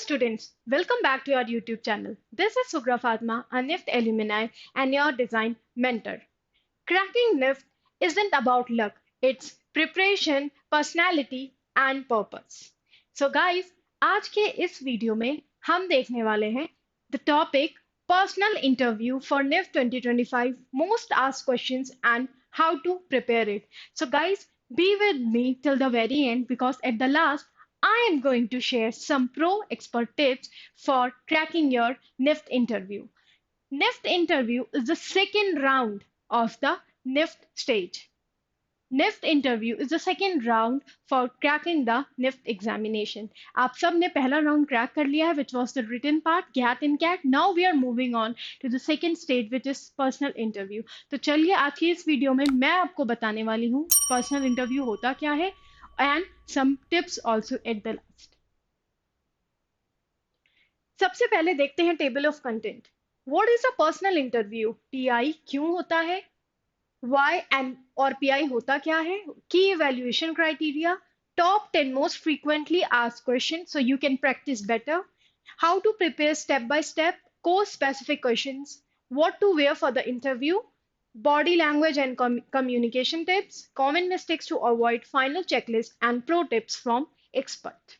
students, welcome back to our YouTube channel. This is Sugra Fatma, a NIFT alumni and your design mentor. Cracking NIFT isn't about luck, it's preparation, personality and purpose. So guys, आज के इस video में हम देखने वाले हैं the topic personal interview for NIFT 2025 most asked questions and how to prepare it. So guys, be with me till the very end because at the last I am going to share some pro expert tips for cracking your NIFT interview. NIFT interview is the second round of the NIFT stage. NIFT interview is the second round for cracking the NIFT examination. आप सब ने पहला round crack कर लिया है, which was the written part, GAT and CAT. Now we are moving on to the second stage, which is personal interview. तो चलिए आज की इस वीडियो में मैं आपको बताने वाली हूँ personal interview होता क्या है and some tips also at the last. सबसे पहले देखते हैं table of content. What is a personal interview? PI क्यों होता है? Why and और PI होता क्या है? Key evaluation criteria, top 10 most frequently asked questions so you can practice better, how to prepare step by step, course specific questions, what to wear for the interview, body language and communication tips, common mistakes to avoid, final checklist and pro tips from expert.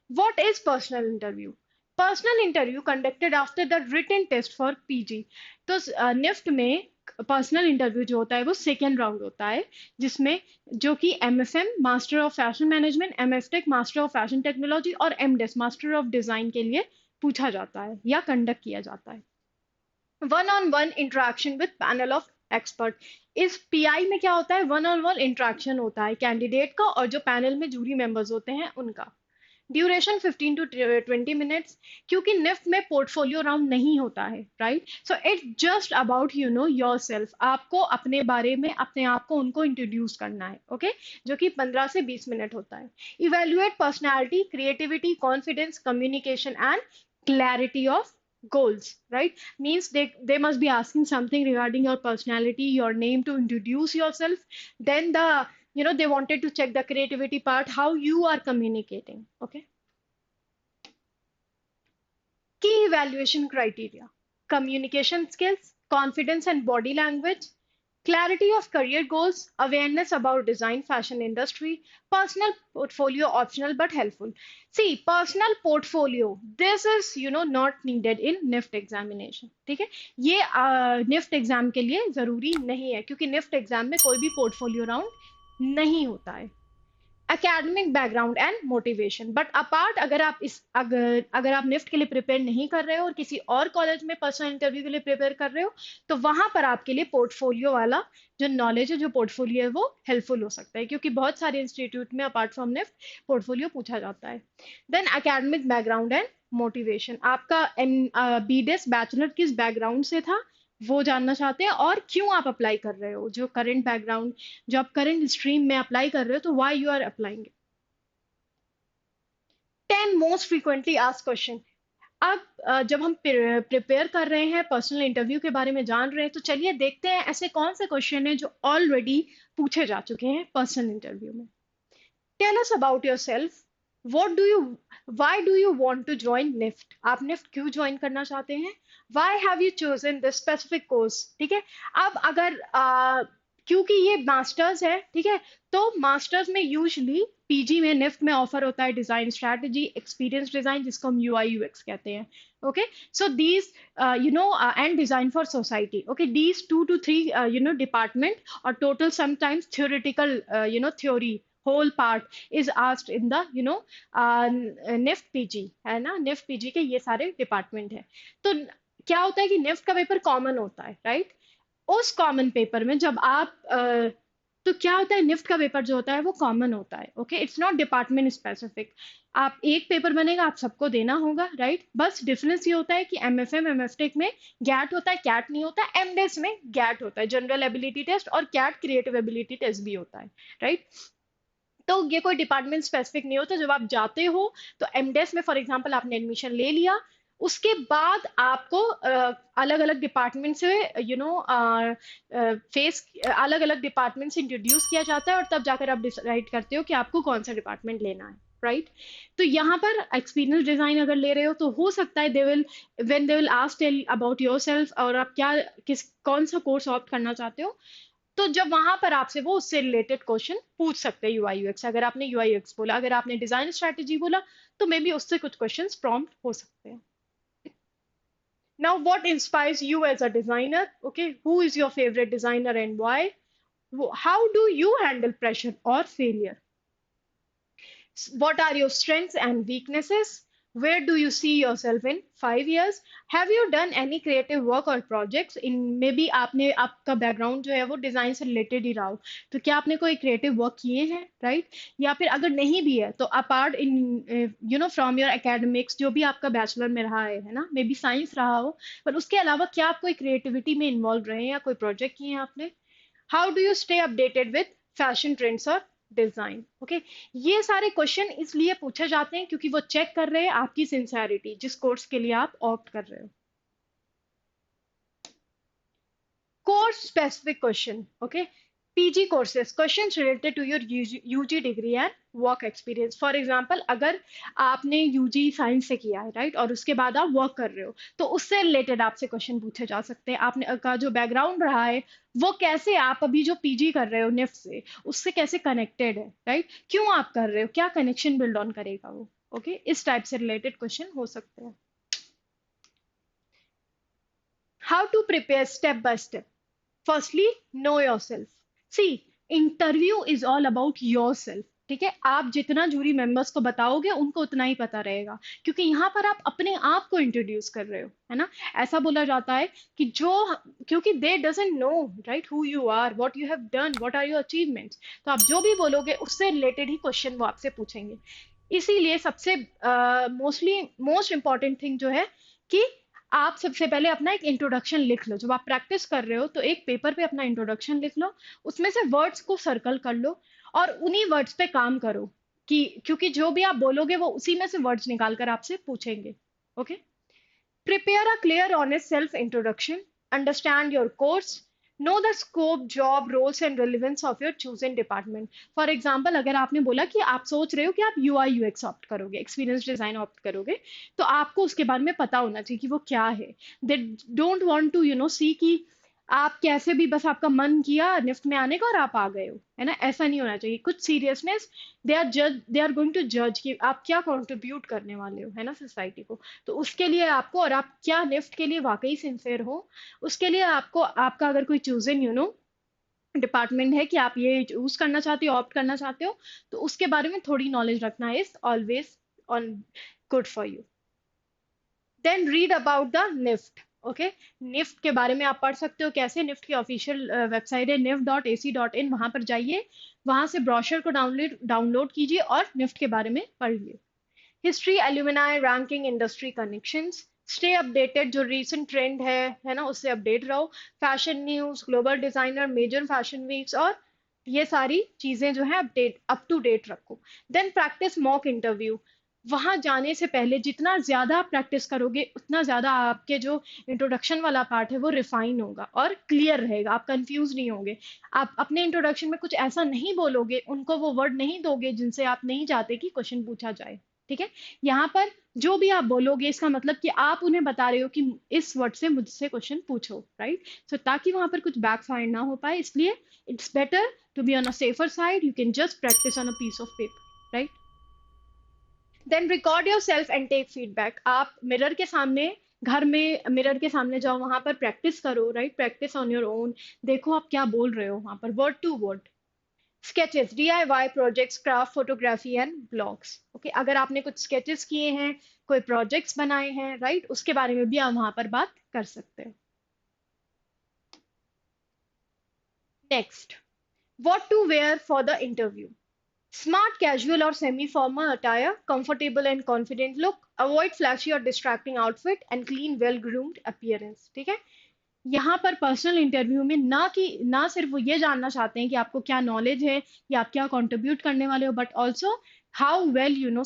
What is personal interview? Personal interview conducted after the written test for PG. तो NIFT में personal interview जो होता है वो second round होता है जिसमें जो कि MFM master of fashion management, MFTech master of fashion technology और MDes मास्टर ऑफ डिजाइन के लिए पूछा जाता है या कंडक्ट किया जाता है. One on one interaction with panel of expert. इस पीआई में क्या होता है? वन ऑन वन इंटरेक्शन होता है कैंडिडेट का और जो पैनल में जूरी मेंबर्स होते हैं उनका. Duration 15 to 20 minutes. क्योंकि निफ्ट में पोर्टफोलियो राउंड नहीं होता है, right? So it's just about yourself. आपको अपने बारे में अपने आप को उनको इंट्रोड्यूस करना है, ओके जो कि 15 से 20 मिनट होता है. Evaluate personality, creativity, confidence, communication and clarity of goals, right? Means they must be asking something regarding your personality, your name to introduce yourself. Then they wanted to check the creativity part, how you are communicating. Okay. Key evaluation criteria: communication skills, confidence and body language, clarity of career goals, awareness about design fashion industry, personal portfolio optional but helpful. See, personal portfolio, this is not needed in NIFT examination. ठीक है, ये NIFT exam के लिए जरूरी नहीं है क्योंकि NIFT exam में कोई भी पोर्टफोलियो राउंड नहीं होता है. Academic background and motivation. But apart अगर आप निफ्ट के लिए प्रिपेयर नहीं कर रहे हो और किसी और कॉलेज में पर्सनल इंटरव्यू के लिए प्रिपेयर कर रहे हो तो वहां पर आपके लिए पोर्टफोलियो वाला जो नॉलेज है, जो पोर्टफोलियो है वो हेल्पफुल हो सकता है क्योंकि बहुत सारे इंस्टीट्यूट में अपार्ट फ्रॉम निफ्ट पोर्टफोलियो पूछा जाता है. Then academic background and motivation. आपका बीडेस बैचलर किस बैकग्राउंड से था वो जानना चाहते हैं और क्यों आप अप्लाई कर रहे हो. जो करंट बैकग्राउंड, जो आप करंट स्ट्रीम में अप्लाई कर रहे हो तो why you are applying. 10 most frequently asked question. अब जब हम प्रिपेयर कर रहे हैं, पर्सनल इंटरव्यू के बारे में जान रहे हैं, तो चलिए देखते हैं ऐसे कौन से क्वेश्चन हैं जो ऑलरेडी पूछे जा चुके हैं पर्सनल इंटरव्यू में. Tell us about yourself. why do you want to join NIFT? आप NIFT क्यों ज्वाइन करना चाहते हैं? Why have you chosen this specific course? ठीक है, अब अगर क्योंकि ये मास्टर्स है, ठीक है, तो मास्टर्स में यूजली पीजी में निफ्ट में ऑफर होता है डिजाइन स्ट्रैटेजी, एक्सपीरियंस डिजाइन जिसको हम UI UX कहते हैं. Okay, so these and design for society. Okay, these 2 to 3 department और total sometimes theoretical theory whole part is asked in the NIFT PG, है ना. NIFT PG के ये सारे डिपार्टमेंट है. तो क्या होता है कि NIFT का पेपर कॉमन होता है, राइट? उस कॉमन पेपर में जब आप तो क्या होता है, निफ्ट का पेपर जो होता है वो कॉमन होता है. Okay, it's not department specific. आप एक पेपर बनेगा, आप सबको देना होगा, राइट? बस डिफरेंस ये होता है कि MFM MFTech में गैट होता है, कैट नहीं होता. MDes में गैट होता है, जनरल एबिलिटी टेस्ट, और कैट क्रिएटिव एबिलिटी टेस्ट भी होता है, राइट? तो ये कोई डिपार्टमेंट स्पेसिफिक नहीं होता. जब आप जाते हो तो MDes में फॉर एग्जांपल आपने एडमिशन ले लिया, उसके बाद आपको अलग अलग डिपार्टमेंट से अलग अलग डिपार्टमेंट से इंट्रोड्यूस किया जाता है और तब जाकर आप डिसाइड करते हो कि आपको कौन सा डिपार्टमेंट लेना है, राइट? तो यहाँ पर एक्सपीरियंस डिजाइन अगर ले रहे हो तो हो सकता है they will ask tell about yourself, और आप क्या किस कौन सा कोर्स ऑप्ट करना चाहते हो। तो जब वहां पर आपसे वो उससे रिलेटेड क्वेश्चन पूछ सकते हैं यूआई यूएक्स। अगर आपने यूआई यूएक्स बोला, अगर आपने डिजाइन स्ट्रेटेजी बोला, तो मे बी उससे कुछ क्वेश्चंस प्रॉम्प्ट हो सकते हैं। Now what inspires you as a designer? Okay, who is your favourite designer and why? How do you handle pressure और failure? What are your strengths and weaknesses? Where do you see yourself in 5 years? Have you done any creative work or projects in maybe आपने आपका background जो है वो design से related ही रहा हो, तो क्या आपने कोई क्रिएटिव वर्क किए हैं, राइट? या फिर अगर नहीं भी है तो apart in from your academics, जो भी आपका बैचलर में रहा है ना, मे बी साइंस रहा हो, पर उसके अलावा क्या आप कोई क्रिएटिविटी में इन्वॉल्व रहे हैं या कोई प्रोजेक्ट किए हैं आपने? How do you stay updated with fashion trends और डिजाइन? ओके, ये सारे क्वेश्चन इसलिए पूछे जाते हैं क्योंकि वो चेक कर रहे हैं आपकी सिंसेरिटी, जिस कोर्स के लिए आप ऑप्ट कर रहे हो। Course specific question, okay, PG courses questions related to your UG degree and work experience. For example, अगर आपने यूजी साइंस से किया है, राइट, और उसके बाद आप वर्क कर रहे हो, तो उससे रिलेटेड आपसे क्वेश्चन पूछे जा सकते हैं। आपने का जो बैकग्राउंड रहा है वो कैसे, आप अभी जो पीजी कर रहे हो निफ्ट से, उससे कैसे कनेक्टेड है, राइट? क्यों आप कर रहे हो, क्या कनेक्शन बिल्ड ऑन करेगा वो? ओके, इस टाइप से रिलेटेड क्वेश्चन हो सकते हैं। How to prepare step by step? Firstly, know yourself. See, interview is all about yourself. ठीक है, आप जितना जूरी मेंबर्स को बताओगे उनको उतना ही पता रहेगा, क्योंकि यहाँ पर आप अपने आप को इंट्रोड्यूस कर रहे हो, है ना? ऐसा बोला जाता है कि जो, क्योंकि they doesn't know, right, who you are, what you have done, what are your achievements, तो आप जो भी बोलोगे उससे रिलेटेड ही क्वेश्चन वो आपसे पूछेंगे। इसीलिए सबसे मोस्ट इंपॉर्टेंट थिंग जो है कि आप सबसे पहले अपना एक इंट्रोडक्शन लिख लो। जब आप प्रैक्टिस कर रहे हो तो एक पेपर पे अपना इंट्रोडक्शन लिख लो, उसमें से वर्ड्स को सर्कल कर लो और उन्हीं वर्ड्स पे काम करो, कि क्योंकि जो भी आप बोलोगे वो उसी में से वर्ड्स निकाल कर आपसे पूछेंगे। Okay, prepare a clear, honest self introduction. Understand your course. Know the scope, job, roles and relevance of your chosen department. For example, अगर आपने बोला कि आप सोच रहे हो कि आप UI UX ऑप्ट करोगे, एक्सपीरियंस डिजाइन ऑप्ट करोगे, तो आपको उसके बारे में पता होना चाहिए कि वो क्या है। दे डोंट वांट टू सी कि आप कैसे भी बस आपका मन किया निफ्ट में आने का और आप आ गए हो, है ना? ऐसा नहीं होना चाहिए, कुछ seriousness. They are going to जज कि आप क्या कंट्रीब्यूट करने वाले हो, है ना, सोसाइटी को। तो उसके लिए आपको, और आप क्या निफ्ट के लिए वाकई सिंसियर हो, उसके लिए आपको, आपका अगर कोई चूजन डिपार्टमेंट है कि आप ये चूज करना चाहते हो, ऑप्ट करना चाहते हो, तो उसके बारे में थोड़ी नॉलेज रखना is always on good for you. Then read about the NIFT. Okay, NIFT के बारे में आप पढ़ सकते हो। कैसे? निफ्ट की ऑफिशियल वेबसाइट है nift.ac.in, वहां पर जाइए, वहां से ब्रोशर को डाउनलोड कीजिए और निफ्ट के बारे में पढ़िए। History, alumni, ranking, industry connections, stay updated, जो रीसेंट ट्रेंड है ना, उससे अपडेट रहो। Fashion news, global designer, major fashion weeks, और ये सारी चीजें जो है अपडेट, अप टू डेट रखो। देन प्रैक्टिस मॉक इंटरव्यू। वहां जाने से पहले जितना ज्यादा आप प्रैक्टिस करोगे उतना ज्यादा आपके जो इंट्रोडक्शन वाला पार्ट है वो रिफाइन होगा और क्लियर रहेगा, आप कंफ्यूज नहीं होंगे। आप अपने इंट्रोडक्शन में कुछ ऐसा नहीं बोलोगे, उनको वो वर्ड नहीं दोगे जिनसे आप नहीं चाहते कि क्वेश्चन पूछा जाए। ठीक है, यहाँ पर जो भी आप बोलोगे इसका मतलब कि आप उन्हें बता रहे हो कि इस वर्ड से मुझसे क्वेश्चन पूछो, राइट? सो ताकि वहां पर कुछ बैकफायर ना हो पाए, इसलिए it's better to be on a safer side. You can just practise on a piece of paper, right? Then record yourself and take feedback. आप मिरर के सामने, घर में मिरर के सामने जाओ, वहां पर प्रैक्टिस करो, right? Practise on your own. देखो आप क्या बोल रहे हो वहां पर, word to word. Sketches, DIY projects, craft, photography and blogs. Okay, अगर आपने कुछ स्केचेस किए हैं, कोई प्रोजेक्ट्स बनाए हैं, राइट, उसके बारे में भी आप वहां पर बात कर सकते हैं। Next, what to wear for the interview. Smart, casual, or semi-formal attire, comfortable and confident look, avoid flashy or distracting outfit, and clean, well-groomed appearance. ठीक है, यहाँ पर पर्सनल इंटरव्यू में ना सिर्फ वो ये जानना चाहते हैं कि आपको क्या नॉलेज है या आप क्या कंट्रीब्यूट करने वाले हो, but also how well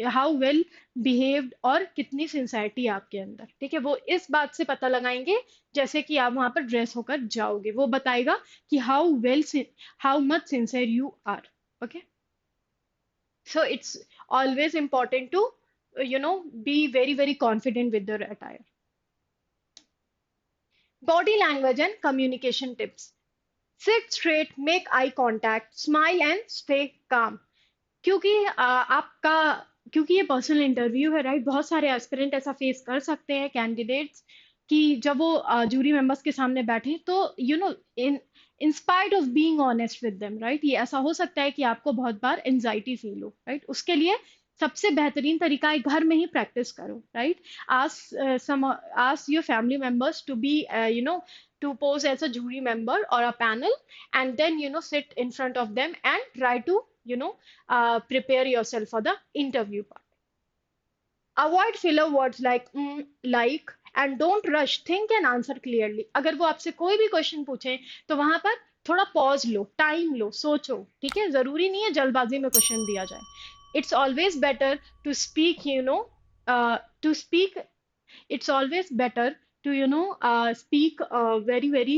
how well behaved, और कितनी सिंसियरिटी आपके अंदर। ठीक है, वो इस बात से पता लगाएंगे, जैसे कि आप वहां पर ड्रेस होकर जाओगे, वो बताएगा कि how much sincere you are. Okay, so it's Always important to be very very confident with your attire. Body language and communication tips. Sit straight, make eye contact, smile and stay calm. क्योंकि आपका क्योंकि ये personal interview है, right? बहुत सारे aspirant ऐसा face कर सकते हैं, कैंडिडेट्स, कि जब वो जूरी मेंबर्स के सामने बैठे तो in in spite of being honest with them, right, ये ऐसा हो सकता है कि आपको बहुत बार एंजाइटी फील हो, राइट? उसके लिए सबसे बेहतरीन तरीका है घर में ही प्रैक्टिस करो, right? Ask your family members to be to pose as a jury member or a panel, and then sit in front of them and try to you know prepare yourself for the interview part. Avoid filler words like like, and don't rush. Think and answer clearly. अगर वो आपसे कोई भी question पूछे तो वहां पर थोड़ा पॉज लो, टाइम लो, सोचो, ठीक है? जरूरी नहीं है जल्दबाजी में क्वेश्चन दिया जाए. It's always better to speak, to speak. It's always better to speak very very.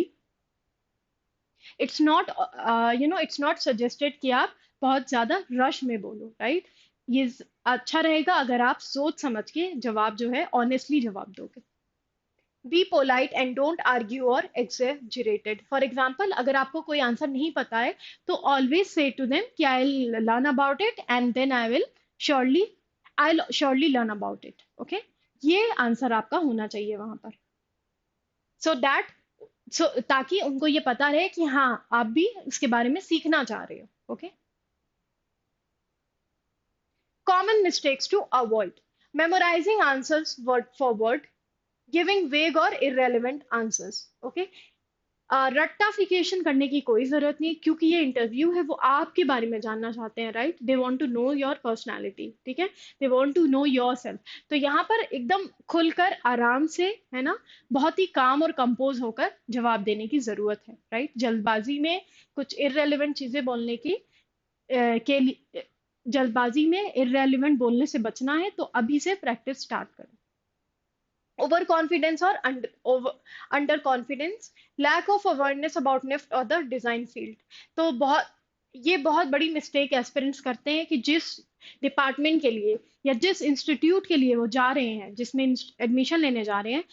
It's not suggested कि आप बहुत ज्यादा रश में बोलो, राइट? ये अच्छा रहेगा अगर आप सोच समझ के जवाब जो है ऑनेस्टली जवाब दोगे. Be polite and don't argue और एग्जेजरेटेड. फॉर एग्जाम्पल, अगर आपको कोई आंसर नहीं पता है तो ऑलवेज से टू देम कि I will learn about it and then surely I surely learn about it. Okay, ये आंसर आपका होना चाहिए वहां पर, सो दैट ताकि उनको ये पता रहे कि हाँ, आप भी इसके बारे में सीखना चाह रहे हो. Okay. Common mistakes to avoid. Memorising answers word for word, giving vague और इररेलेवेंट आंसर्स. ओके. रट्टाफिकेशन करने की कोई जरूरत नहीं, क्योंकि ये इंटरव्यू है, वो आपके बारे में जानना चाहते हैं, right? They want to know your personality, ठीक है? They want to know yourself. तो यहाँ पर एकदम खुलकर आराम से, है ना, बहुत ही काम और कंपोज होकर जवाब देने की जरूरत है, राइट? जल्दबाजी में कुछ इररेलेवेंट चीजें बोलने की के लिए, जल्दबाजी में इररेलेवेंट बोलने से बचना है, तो अभी से प्रैक्टिस स्टार्ट करें. ओवर कॉन्फिडेंस और under confidence, lack of awareness about NIFT और द डिजाइन फील्ड. तो ये बहुत बड़ी मिस्टेक एस्पिरेंट्स करते हैं कि जिस डिपार्टमेंट के लिए या जिस इंस्टीट्यूट के लिए वो जा रहे हैं, जिसमें एडमिशन लेने जा रहे हैं,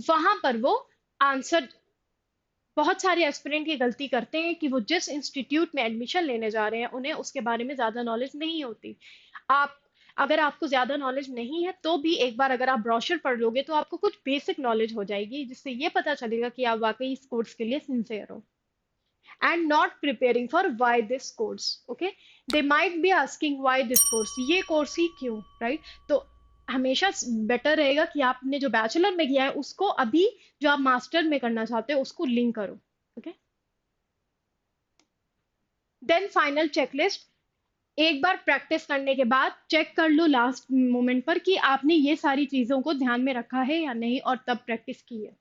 वहां पर वो आंसर, बहुत सारे एस्पिरेंट ये गलती करते हैं कि वो जिस इंस्टीट्यूट में एडमिशन लेने जा रहे हैं उन्हें उसके बारे में ज्यादा नॉलेज नहीं होती. आप अगर आपको ज्यादा नॉलेज नहीं है तो भी एक बार अगर आप ब्रोशर पढ़ लोगे तो आपको कुछ बेसिक नॉलेज हो जाएगी, जिससे ये पता चलेगा कि आप वाकई इस कोर्स के लिए सिंसियर हो. And not preparing for why this course. Okay, they might be asking why this course, ये कोर्स ही क्यों, राइट? तो हमेशा बेटर रहेगा कि आपने जो बैचलर में किया है उसको अभी जो आप मास्टर में करना चाहते हो उसको लिंक करो. ओके. Then final checklist. एक बार प्रैक्टिस करने के बाद चेक कर लो लास्ट मोमेंट पर कि आपने ये सारी चीजों को ध्यान में रखा है या नहीं, और तब प्रैक्टिस की है.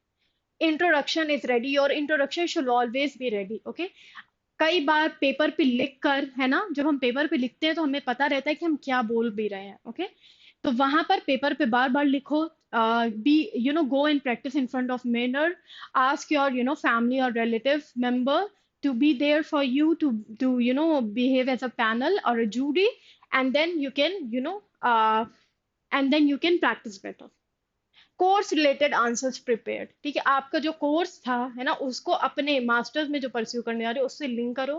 Introduction is ready. और introduction should always be ready. Okay. कई बार पेपर पे लिख कर, है ना, जब हम पेपर पे लिखते हैं तो हमें पता रहता है कि हम क्या बोल भी रहे हैं. ओके. तो वहां पर पेपर पे बार बार लिखो. Be go and practise in front of mirror. Ask your family और relative member to be there for you to behave as a panel or a jury, and then you can practice better. Course related answers prepared. ठीक है, आपका जो course था, है ना, उसको अपने मास्टर्स में जो परस्यू करने जा रहे हो उससे लिंक करो.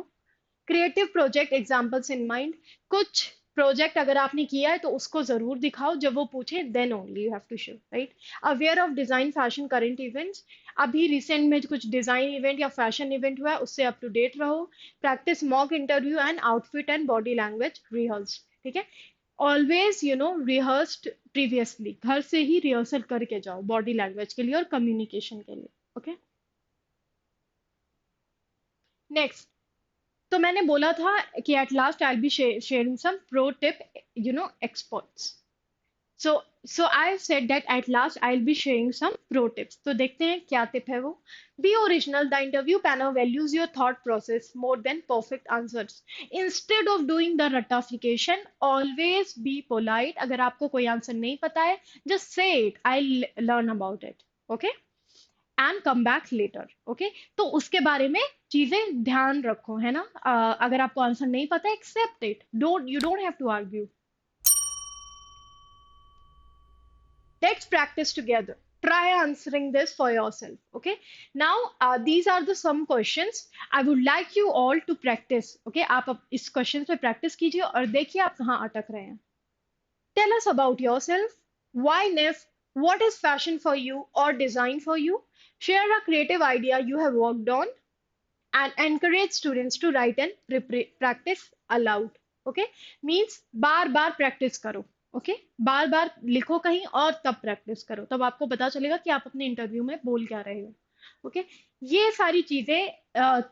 Creative project examples in mind. कुछ प्रोजेक्ट अगर आपने किया है तो उसको जरूर दिखाओ, जब वो पूछे then only you have to show, right? Aware of design, fashion, current events. अभी रिसेंट में कुछ डिजाइन इवेंट या फैशन इवेंट हुआ है, उससे अप टू डेट रहो. Practice mock interview and outfit and body language rehearse. ठीक है, ऑलवेज रिहर्स्ड प्रीवियसली. घर से ही रिहर्सल करके जाओ बॉडी लैंग्वेज के लिए और कम्युनिकेशन के लिए. ओके. नेक्स्ट, तो मैंने बोला था कि at last I be sharing some pro tip experts. So I said that at last I'll be sharing some pro tips. तो देखते हैं क्या टिप है वो. Be original. The interview panel values your thought process more than perfect answers. Instead of doing the ratification, always be polite. अगर आपको कोई answer नहीं पता है, just say it. I'll learn about it. Okay? And come back later. Okay? तो उसके बारे में चीजें ध्यान रखो, है ना? अगर आपको आंसर नहीं पता, accept it. You don't have to argue. Let's practice together. Try answering this for yourself. Okay. Now, these are the some questions I would like you all to practice. Okay. आप अब इस questions पे practice कीजिए और देखिए आप कहाँ अटक रहे हैं. Tell us about yourself. Why NIF? What is fashion for you or design for you? Share a creative idea you have worked on and encourage students to write and practice aloud. Okay, means bar bar practice करो. Okay, बार बार लिखो कहीं और तब practice करो, तब आपको पता चलेगा कि आप अपने इंटरव्यू में बोल क्या रहे हो. ओके, ये सारी चीजें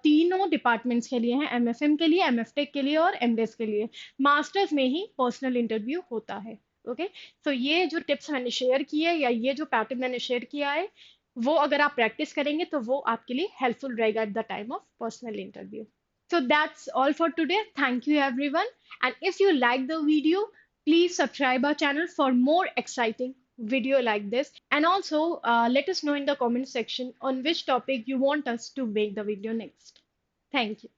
तीनों डिपार्टमेंट्स के लिए हैं, एमएफएम के लिए, एमएफटेक के लिए और एमडेस के लिए. मास्टर्स में ही पर्सनल इंटरव्यू होता है. ओके, तो ये जो टिप्स मैंने शेयर किए या ये जो पैटर्न मैंने शेयर किया है, वो अगर आप प्रैक्टिस करेंगे तो वो आपके लिए हेल्पफुल रहेगा at the time of personal interview. So that's all for today. Thank you everyone. And if you like the video, please subscribe our channel for more exciting video like this. And also let us know in the comment section on which topic you want us to make the video next. Thank you.